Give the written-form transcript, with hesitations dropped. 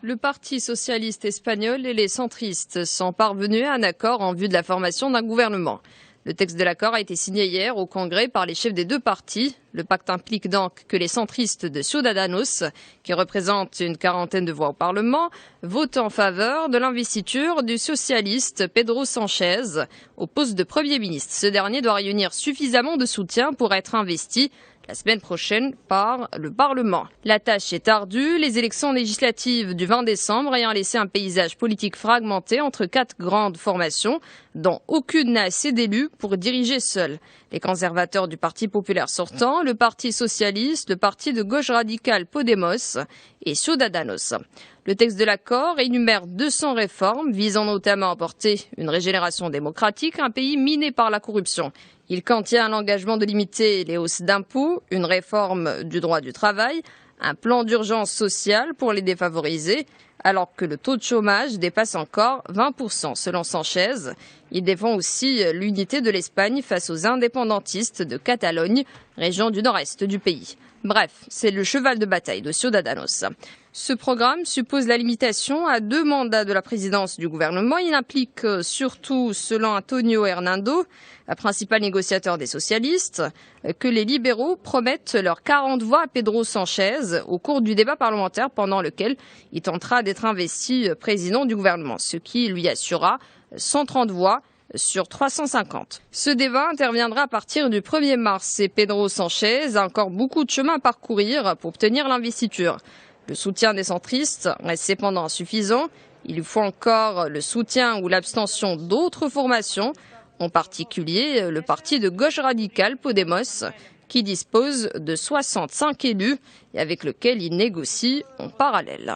Le Parti socialiste espagnol et les centristes sont parvenus à un accord en vue de la formation d'un gouvernement. Le texte de l'accord a été signé hier au Congrès par les chefs des deux partis. Le pacte implique donc que les centristes de Ciudadanos, qui représentent une quarantaine de voix au Parlement, votent en faveur de l'investiture du socialiste Pedro Sánchez au poste de Premier ministre. Ce dernier doit réunir suffisamment de soutien pour être investi la semaine prochaine par le Parlement. La tâche est ardue, les élections législatives du 20 décembre ayant laissé un paysage politique fragmenté entre 4 grandes formations, dont aucune n'a assez d'élus pour diriger seule. Les conservateurs du Parti populaire sortant, le Parti socialiste, le Parti de gauche radicale Podemos et Ciudadanos. Le texte de l'accord énumère 200 réformes visant notamment à apporter une régénération démocratique à un pays miné par la corruption. Il contient l'engagement de limiter les hausses d'impôts, une réforme du droit du travail, un plan d'urgence sociale pour les défavorisés, alors que le taux de chômage dépasse encore 20% selon Sánchez. Il défend aussi l'unité de l'Espagne face aux indépendantistes de Catalogne, région du nord-est du pays. Bref, c'est le cheval de bataille de Ciudadanos. Ce programme suppose la limitation à 2 mandats de la présidence du gouvernement. Il implique surtout, selon Antonio Hernando, la principale négociateur des socialistes, que les libéraux promettent leurs 40 voix à Pedro Sánchez au cours du débat parlementaire pendant lequel il tentera d'être investi président du gouvernement, ce qui lui assurera 130 voix sur 350. Ce débat interviendra à partir du 1er mars et Pedro Sánchez a encore beaucoup de chemin à parcourir pour obtenir l'investiture. Le soutien des centristes reste cependant insuffisant. Il lui faut encore le soutien ou l'abstention d'autres formations, en particulier le parti de gauche radicale Podemos, qui dispose de 65 élus et avec lequel il négocie en parallèle.